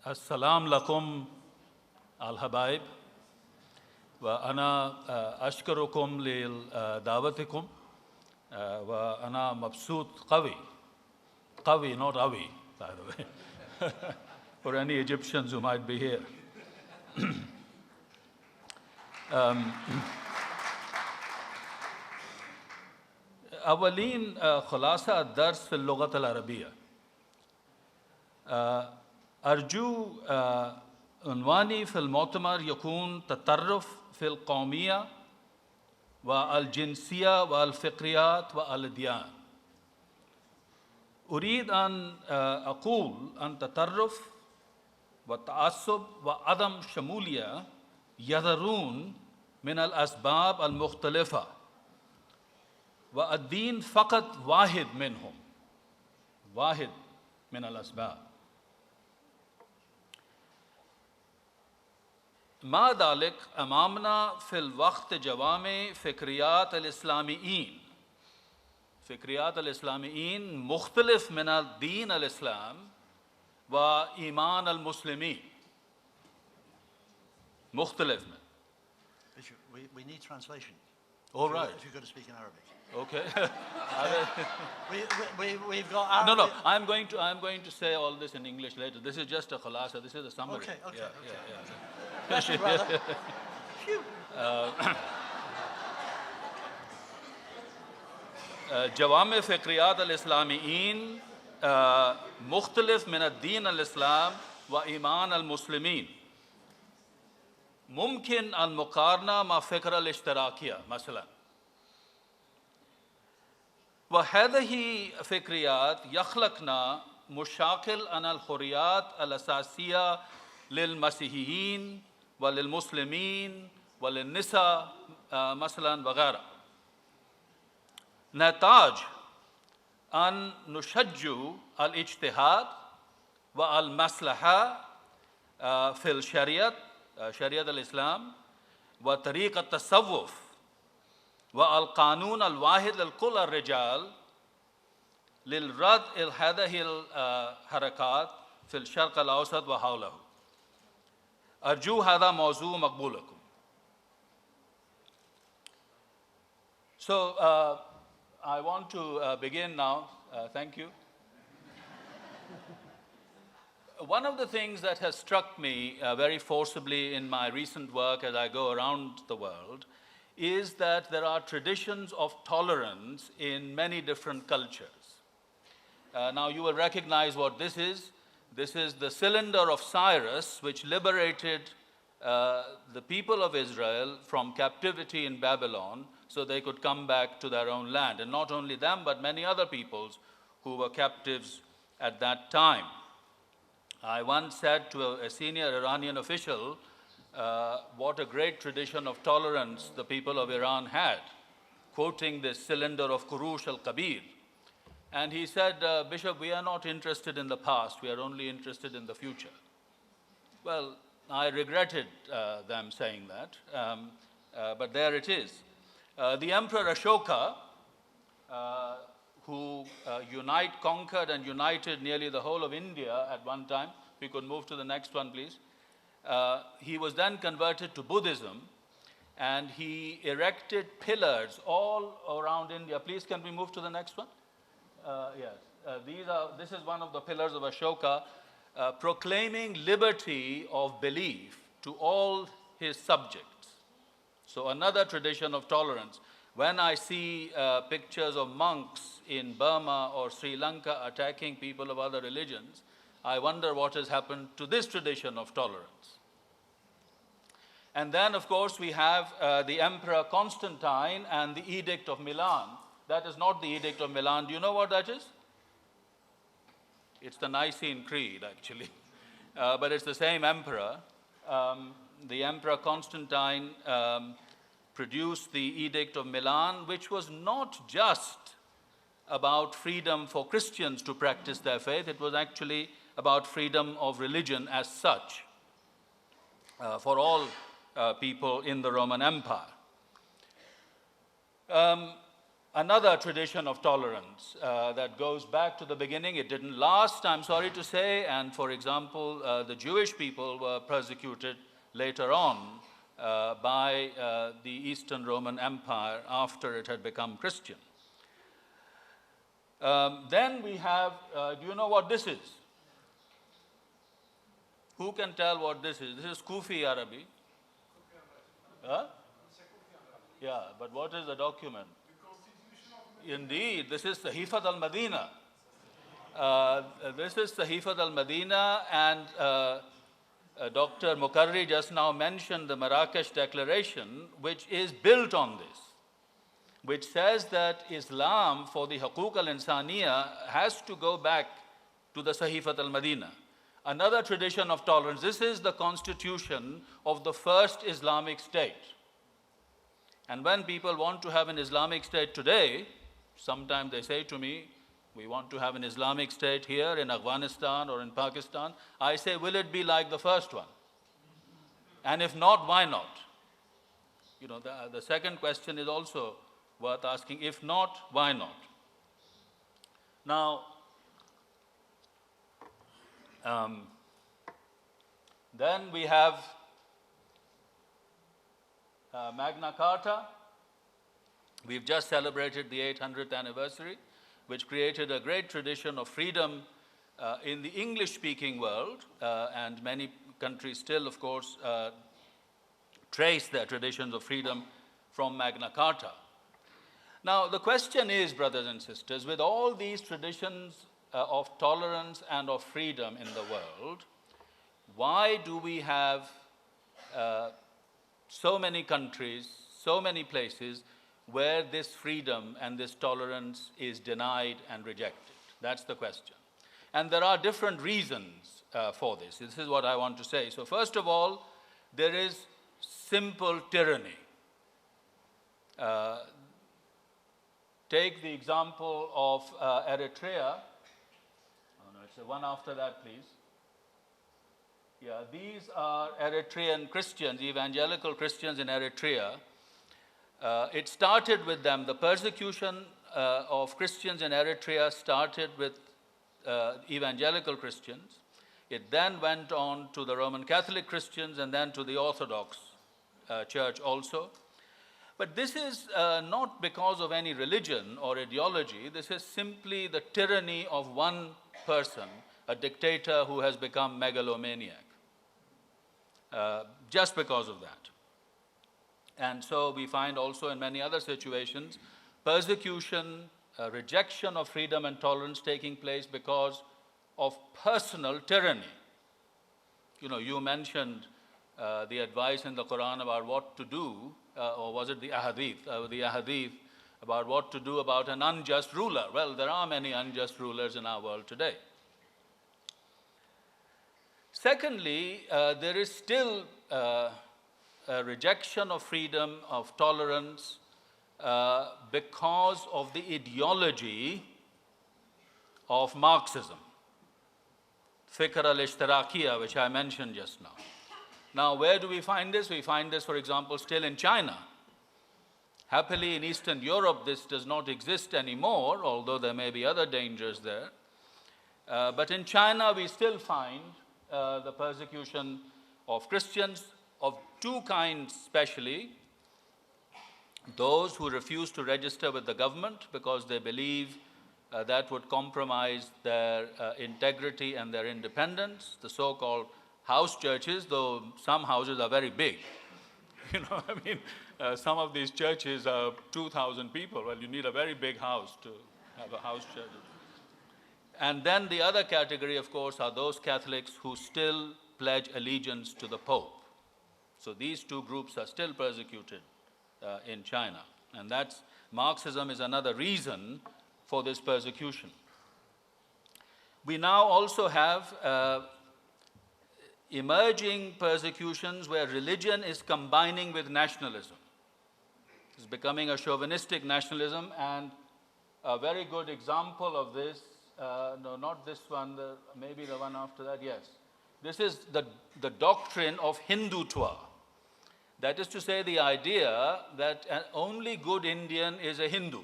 السلام لكم الحبايب وأنا أشكركم لدعوتكم وأنا مبسوط قوي not avi by the way for any Egyptians who might be here. أولين خلاصة الدرس في اللغة العربية. أرجو عنواني في المؤتمر يكون تطرف في القومية والجنسية والفكريات والأديان. أريد أن أقول أن التطرف والتعصب وعدم شمولية يظهرون من الأسباب المختلفة والدين فقط واحد من الأسباب. مع ذلك أمامنا في الوقت جوامع فكريات الإسلاميين مختلف من الدين الإسلام وإيمان المسلمين مختلف من. We need translation. All right. If you're going to speak in Arabic. Okay. We've got Arabic. No. I'm going to say all this in English later. This is just a khulasa. This is a summary. Okay. Yeah. Bless you, brother. Phew. جوامع فكريات الإسلاميين مختلف من الدين الإسلام وإيمان المسلمين. ممكن المقارنة مع فكرة الاشتراكية مثلا. وهذه فكريات يخلقنا مشاكل عن الحريات الأساسية للمسيحيين وللمسلمين وللنساء مثلا وغيرها. نحتاج أن نشجع الاجتهاد والمصلحة في شريعة الإسلام وطريقة التصوف والقانون الواحد لكل الرجال للرد إلى هذه الحركات في الشرق الأوسط وحوله. أرجو هذا موضوع مقبولكم. So I want to begin now. Thank you. One of the things that has struck me very forcibly in my recent work as I go around the world is that there are traditions of tolerance in many different cultures. Now you will recognize what this is. This is the cylinder of Cyrus, which liberated the people of Israel from captivity in Babylon so they could come back to their own land. And not only them, but many other peoples who were captives at that time. I once said to a senior Iranian official, what a great tradition of tolerance the people of Iran had, quoting this cylinder of Kurush al-Kabir. And he said, Bishop, we are not interested in the past, we are only interested in the future. Well, I regretted them saying that, but there it is. The Emperor Ashoka, who conquered and united nearly the whole of India at one time. If we could move to the next one, please. He was then converted to Buddhism, and he erected pillars all around India. Please, can we move to the next one? Yes. This is one of the pillars of Ashoka, proclaiming liberty of belief to all his subjects. So another tradition of tolerance. When I see pictures of monks in Burma or Sri Lanka attacking people of other religions, I wonder what has happened to this tradition of tolerance. And then, of course, we have the Emperor Constantine and the Edict of Milan. That is not the Edict of Milan. Do you know what that is? It's the Nicene Creed, actually. But it's the same emperor. The Emperor Constantine produced the Edict of Milan, which was not just about freedom for Christians to practice their faith. It was actually about freedom of religion as such for all people in the Roman Empire. another tradition of tolerance that goes back to the beginning. It didn't last, I'm sorry to say, and for example, the Jewish people were persecuted later on by the Eastern Roman Empire after it had become Christian. Then we have, do you know what this is? Who can tell what this is? This is Kufi Arabic. Huh? Yeah, but what is the document? Indeed, this is Sahifat al-Madina. This is Sahifat al-Madina, and Dr. Mukarri just now mentioned the Marrakesh Declaration, which is built on this, which says that Islam for the Huquq al-Insaniya has to go back to the Sahifat al-Madina. Another tradition of tolerance. This is the constitution of the first Islamic state. And when people want to have an Islamic state today, sometimes they say to me, we want to have an Islamic state here in Afghanistan or in Pakistan. I say, will it be like the first one? And if not, why not? You know, the second question is also worth asking. If not, why not? Now, then we have Magna Carta. We've just celebrated the 800th anniversary, which created a great tradition of freedom in the English-speaking world, and many countries still, of course, trace their traditions of freedom from Magna Carta. Now, the question is, brothers and sisters, with all these traditions of tolerance and of freedom in the world, why do we have so many countries, so many places where this freedom and this tolerance is denied and rejected? That's the question. And there are different reasons for this. This is what I want to say. So first of all, there is simple tyranny. Take the example of Eritrea. Oh no, it's the one after that, please. Yeah, these are Eritrean Christians, evangelical Christians in Eritrea. It started with them. The persecution of Christians in Eritrea started with evangelical Christians. It then went on to the Roman Catholic Christians and then to the Orthodox Church also. But this is not because of any religion or ideology. This is simply the tyranny of one person, a dictator who has become megalomaniac. Just because of that. And so we find also in many other situations, persecution, rejection of freedom and tolerance taking place because of personal tyranny. You know, you mentioned the advice in the Quran about what to do, or was it the ahadith about what to do about an unjust ruler. Well, there are many unjust rulers in our world today. Secondly, there is still a rejection of freedom, of tolerance, because of the ideology of Marxism, Fikr al-Ishtirakiyya, which I mentioned just now. Now, where do we find this? We find this, for example, still in China. Happily, in Eastern Europe, this does not exist anymore, although there may be other dangers there. But in China, we still find the persecution of Christians of two kinds especially. Those who refuse to register with the government because they believe that would compromise their integrity and their independence, the so-called house churches, though some houses are very big. You know, I mean, some of these churches are 2,000 people. Well, you need a very big house to have a house church. And then the other category, of course, are those Catholics who still pledge allegiance to the Pope. So these two groups are still persecuted in China. And that's, Marxism is another reason for this persecution. We now also have emerging persecutions where religion is combining with nationalism. It's becoming a chauvinistic nationalism, and a very good example of this, no, not this one, maybe the one after that, yes. This is the doctrine of Hindutva. That is to say, the idea that an only good Indian is a Hindu.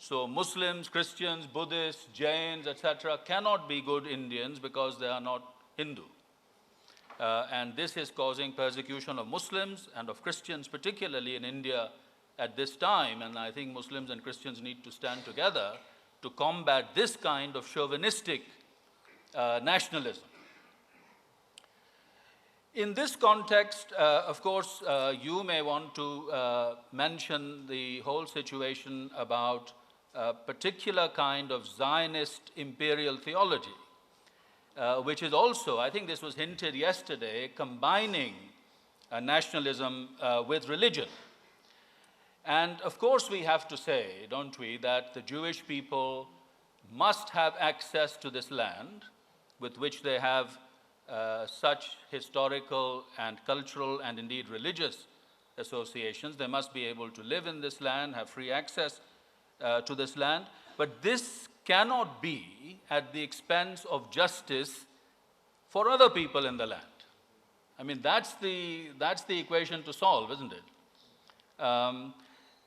So Muslims, Christians, Buddhists, Jains, etc. cannot be good Indians because they are not Hindu. And this is causing persecution of Muslims and of Christians, particularly in India at this time. And I think Muslims and Christians need to stand together to combat this kind of chauvinistic nationalism. In this context, of course, you may want to mention the whole situation about a particular kind of Zionist imperial theology, which is also, I think this was hinted yesterday, combining nationalism with religion. And of course we have to say, don't we, that the Jewish people must have access to this land with which they have such historical and cultural and indeed religious associations. They must be able to live in this land, have free access to this land. But this cannot be at the expense of justice for other people in the land. I mean, that's the equation to solve, isn't it?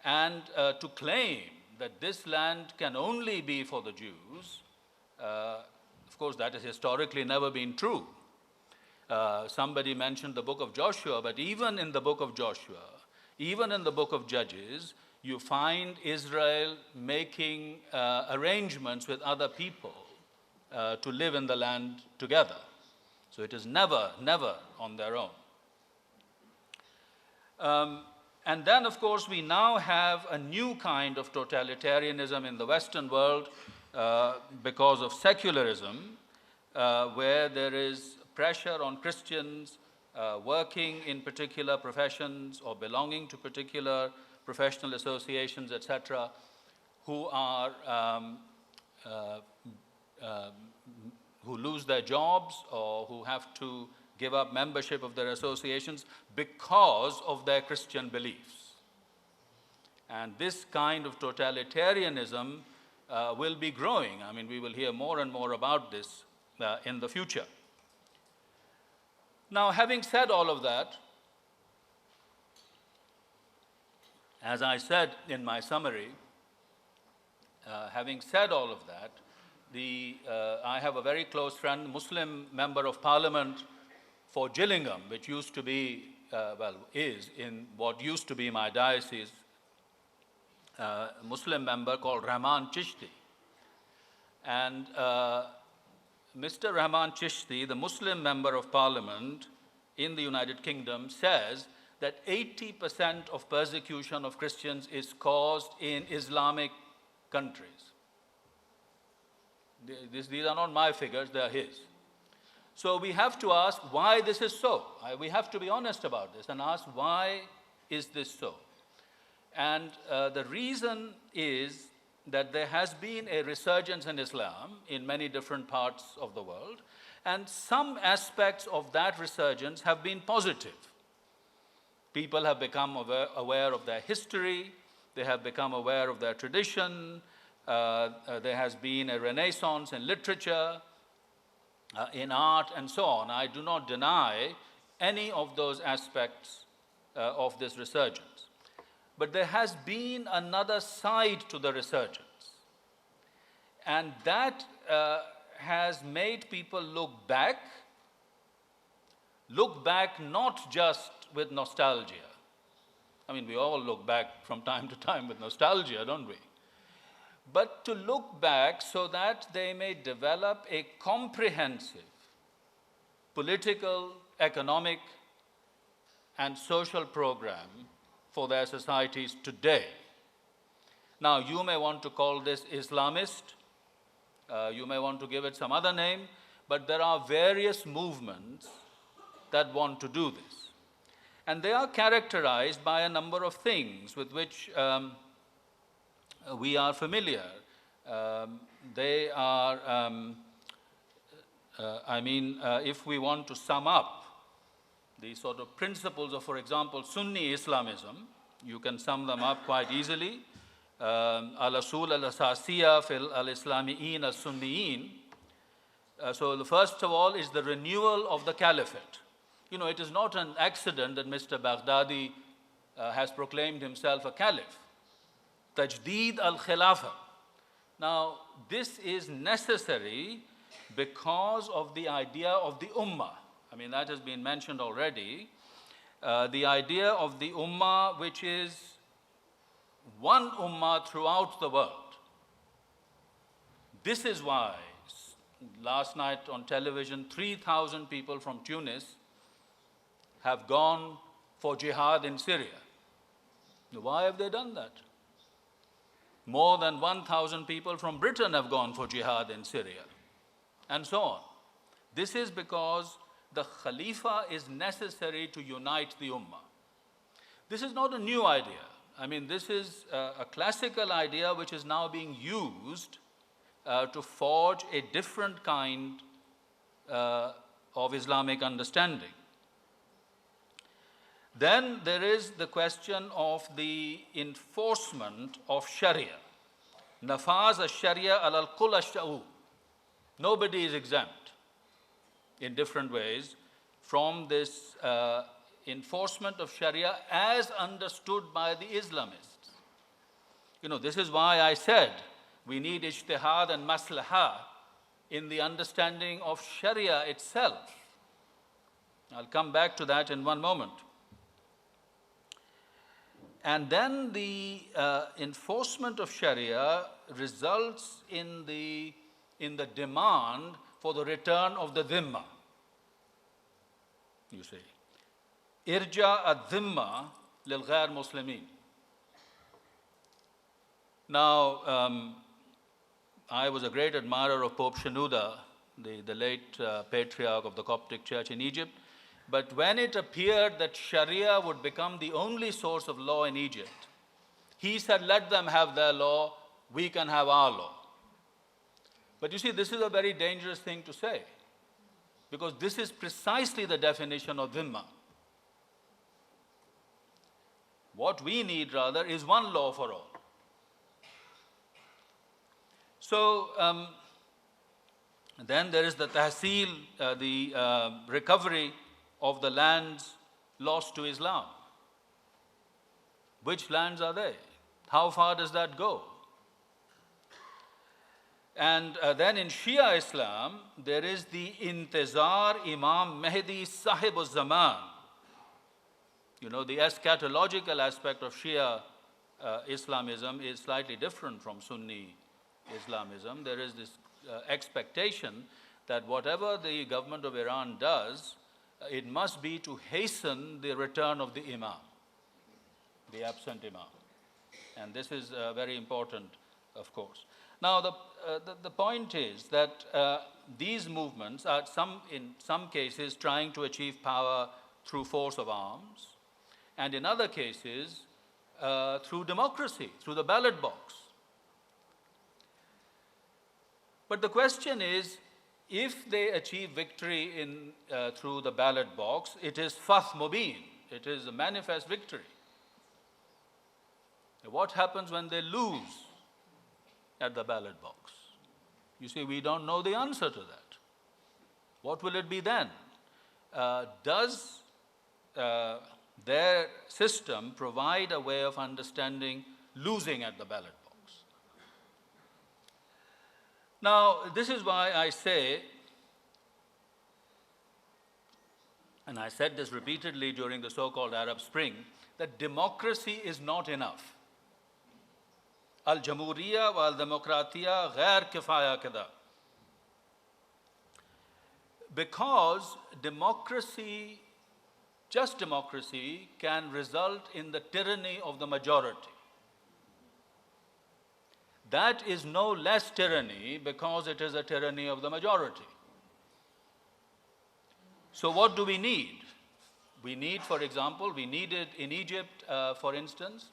And to claim that this land can only be for the Jews, of course, that has historically never been true. Somebody mentioned the book of Joshua, but even in the book of Joshua, even in the book of Judges, you find Israel making arrangements with other people to live in the land together. So it is never, never on their own. And then, of course, we now have a new kind of totalitarianism in the Western world because of secularism, where there is pressure on Christians working in particular professions or belonging to particular professional associations, etc., who are who lose their jobs or who have to give up membership of their associations because of their Christian beliefs. And this kind of totalitarianism will be growing. I mean, we will hear more and more about this in the future. Now, having said all of that, as I said in my summary, having said all of that, I have a very close friend, Muslim member of parliament for Gillingham, which used to be, is in what used to be my diocese, Muslim member called Rahman Chishti. And Mr. Rahman Chishti, the Muslim member of parliament in the United Kingdom, says that 80% of persecution of Christians is caused in Islamic countries. These are not my figures, they are his. So we have to ask why this is so. We have to be honest about this and ask why is this so. And the reason is that there has been a resurgence in Islam in many different parts of the world, and some aspects of that resurgence have been positive. People have become aware of their history, they have become aware of their tradition, there has been a renaissance in literature, in art, and so on. I do not deny any of those aspects of this resurgence. But there has been another side to the resurgence. And that has made people look back not just with nostalgia. I mean, we all look back from time to time with nostalgia, don't we? But to look back so that they may develop a comprehensive political, economic, and social program for their societies today. Now, you may want to call this Islamist, you may want to give it some other name, but there are various movements that want to do this. And they are characterized by a number of things with which we are familiar. They are, if we want to sum up the sort of principles of, for example, Sunni Islamism, you can sum them up quite easily. Al-Asul al-Asasiya fil al-Islamiyin al-Sunniyin. So the first of all is the renewal of the Caliphate. You know, it is not an accident that Mr. Baghdadi has proclaimed himself a caliph. Tajdeed al-Khilafah, Now, this is necessary because of the idea of the ummah. I mean, that has been mentioned already. The idea of the ummah, which is one ummah throughout the world. This is why last night on television, 3,000 people from Tunis have gone for jihad in Syria. Why have they done that? More than 1,000 people from Britain have gone for jihad in Syria, and so on. This is because the Khalifa is necessary to unite the Ummah. This is not a new idea. I mean, this is a classical idea which is now being used to forge a different kind of Islamic understanding. Then there is the question of the enforcement of Sharia. Nafaz al-Sharia al-Qul al-Sha'u. Nobody is exempt in different ways from this enforcement of Sharia as understood by the Islamists. You know, this is why I said we need ijtihad and maslahah in the understanding of Sharia itself. I'll come back to that in one moment. And then the enforcement of Sharia results in the demand for the return of the dhimma. You see, irja ad-dhimma lil ghair muslimin. Now, I was a great admirer of Pope Shenouda, the late patriarch of the Coptic Church in Egypt. But when it appeared that Sharia would become the only source of law in Egypt, he said, let them have their law, we can have our law. But you see, this is a very dangerous thing to say, because this is precisely the definition of dhimma. What we need, rather, is one law for all. So, then there is the tahsil, the recovery of the lands lost to Islam. Which lands are they? How far does that go? And then in Shia Islam, there is the Intizar Imam Mahdi Sahib al-Zaman. You know, the eschatological aspect of Shia Islamism is slightly different from Sunni Islamism. There is this expectation that whatever the government of Iran does, it must be to hasten the return of the Imam, the absent Imam. And this is very important, of course. Now, the point is that these movements are, in some cases, trying to achieve power through force of arms, and in other cases, through democracy, through the ballot box. But the question is, if they achieve victory through the ballot box, it is fath mubin, it is a manifest victory. What happens when they lose at the ballot box? You see, we don't know the answer to that. What will it be then? Does their system provide a way of understanding losing at the ballot box? Now, this is why I say, and I said this repeatedly during the so-called Arab Spring, that democracy is not enough. Al-Jamhuriya wa al-Demokratiya ghair kifaya kada. Because democracy, just democracy, can result in the tyranny of the majority. That is no less tyranny because it is a tyranny of the majority. So what do we need? We need, for example, we needed in Egypt, for instance,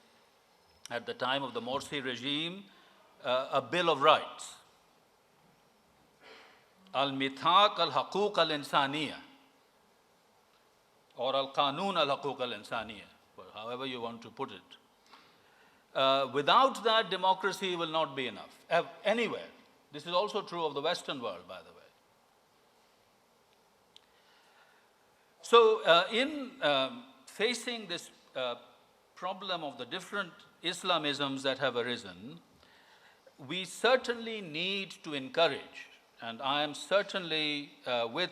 at the time of the Morsi regime, a Bill of Rights. Al-Mithaq al-Haqooq al-Insaniya, or Al-Qanun al-Haqooq al-Insaniya, however you want to put it. Without that, democracy will not be enough, anywhere. This is also true of the Western world, by the way. So in facing this problem of the different Islamisms that have arisen, we certainly need to encourage, and I am certainly with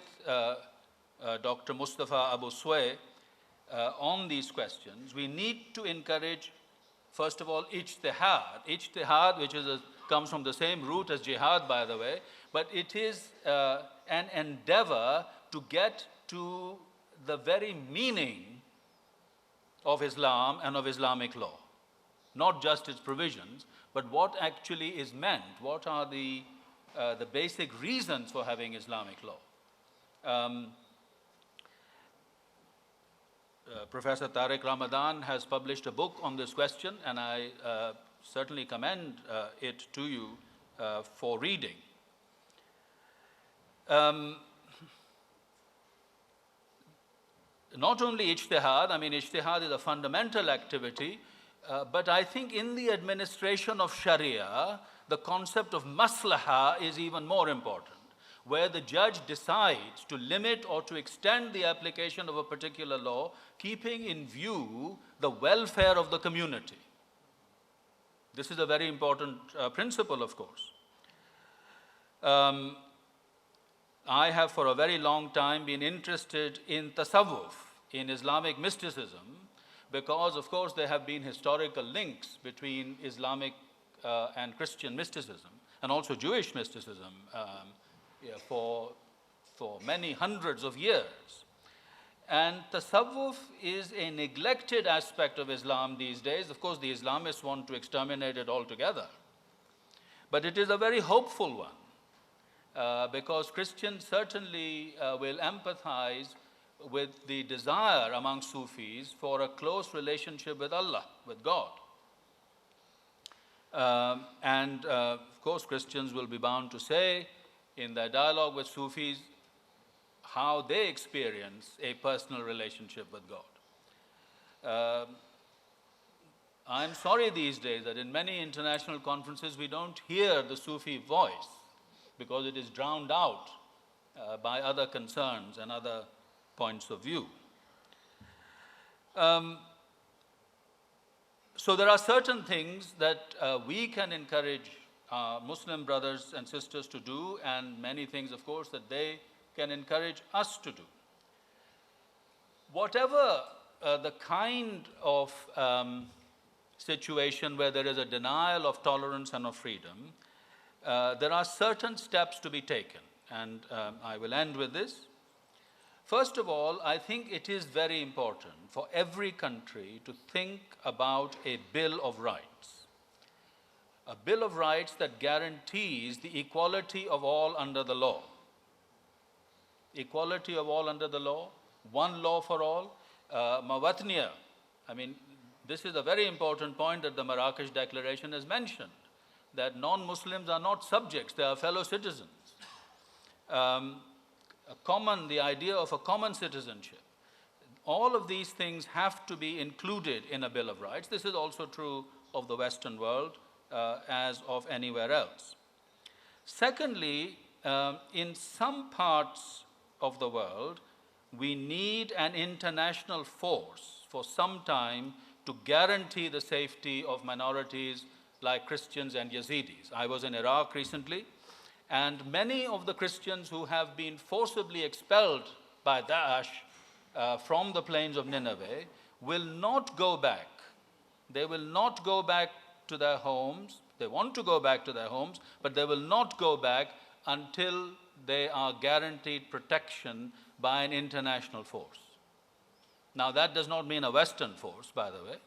Dr. Mustafa Abu Sway on these questions. We need to encourage, first of all, ijtihad. Ijtihad, which comes from the same root as jihad, by the way, but it is an endeavor to get to the very meaning of Islam and of Islamic law. Not just its provisions, but what actually is meant. What are the basic reasons for having Islamic law? Professor Tariq Ramadan has published a book on this question, and I certainly commend it to you for reading. Not only ijtihad, I mean, ijtihad is a fundamental activity, but I think in the administration of Sharia, the concept of maslaha is even more important, where the judge decides to limit or to extend the application of a particular law, keeping in view the welfare of the community. This is a very important principle, of course. I have for a very long time been interested in tasawwuf, in Islamic mysticism, because, of course, there have been historical links between Islamic and Christian mysticism, and also Jewish mysticism for many hundreds of years. And tasawwuf is a neglected aspect of Islam these days. Of course, the Islamists want to exterminate it altogether. But it is a very hopeful one, because Christians certainly will empathize with the desire among Sufis for a close relationship with Allah, with God. Of course, Christians will be bound to say in their dialogue with Sufis how they experience a personal relationship with God. I'm sorry these days that in many international conferences we don't hear the Sufi voice because it is drowned out by other concerns and other points of view. So there are certain things that we can encourage Muslim brothers and sisters to do, and many things, of course, that they can encourage us to do. Whatever the kind of situation where there is a denial of tolerance and of freedom, there are certain steps to be taken, and I will end with this. First of all, I think it is very important for every country to think about a Bill of Rights. A Bill of Rights that guarantees the equality of all under the law. Equality of all under the law, one law for all. Mawatniya, I mean, this is a very important point that the Marrakesh Declaration has mentioned, that non-Muslims are not subjects, they are fellow citizens. The idea of a common citizenship. All of these things have to be included in a Bill of Rights. This is also true of the Western world as of anywhere else. Secondly, in some parts of the world, we need an international force for some time to guarantee the safety of minorities like Christians and Yazidis. I was in Iraq recently, and many of the Christians who have been forcibly expelled by Daesh from the plains of Nineveh will not go back. They will not go back to their homes. They want to go back to their homes, but they will not go back until they are guaranteed protection by an international force. Now, that does not mean a Western force, by the way.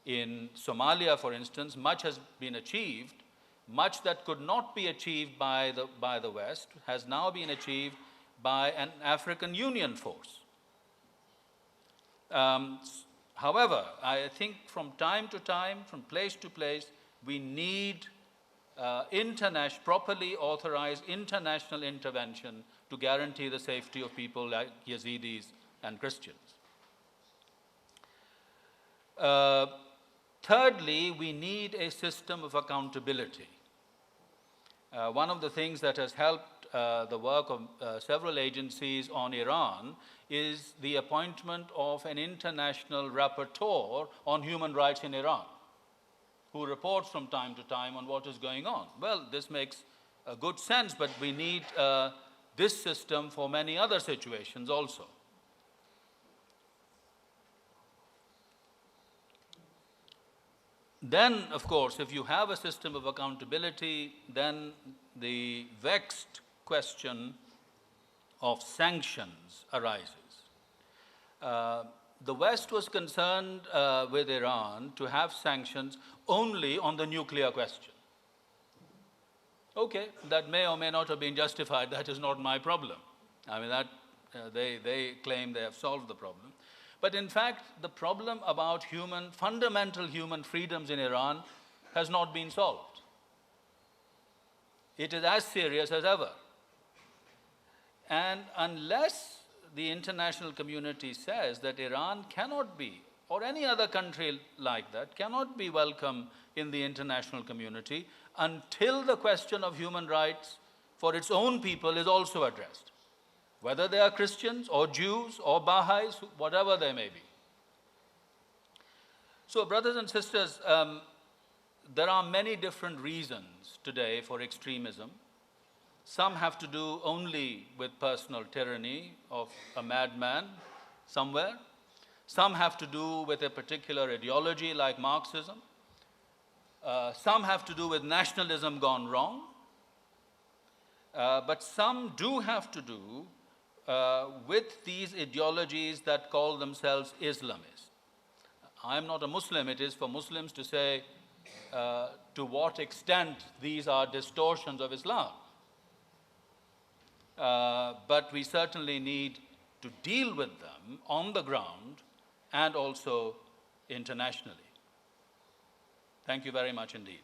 In Somalia, for instance, much has been achieved. Much that could not be achieved by the West has now been achieved by an African Union force. However, I think from time to time, from place to place, we need properly authorized international intervention to guarantee the safety of people like Yazidis and Christians. Thirdly, we need a system of accountability. One of the things that has helped the work of several agencies on Iran is the appointment of an international rapporteur on human rights in Iran. who reports from time to time on what is going on. Well, this makes good sense, but we need this system for many other situations also. Then, of course, if you have a system of accountability, then the vexed question of sanctions arises. The West was concerned with Iran to have sanctions only on the nuclear question. Okay, that may or may not have been justified. That is not my problem. I mean, they claim they have solved the problem. But in fact, the problem about fundamental human freedoms in Iran has not been solved. It is as serious as ever. And unless the international community says that Iran cannot be, or any other country like that, cannot be welcome in the international community until the question of human rights for its own people is also addressed, whether they are Christians or Jews or Baha'is, whatever they may be. So, brothers and sisters, there are many different reasons today for extremism. Some have to do only with personal tyranny of a madman somewhere. Some have to do with a particular ideology like Marxism. Some have to do with nationalism gone wrong. But some do have to do with these ideologies that call themselves Islamist. I am not a Muslim. It is for Muslims to say to what extent these are distortions of Islam. But we certainly need to deal with them on the ground and also internationally. Thank you very much indeed.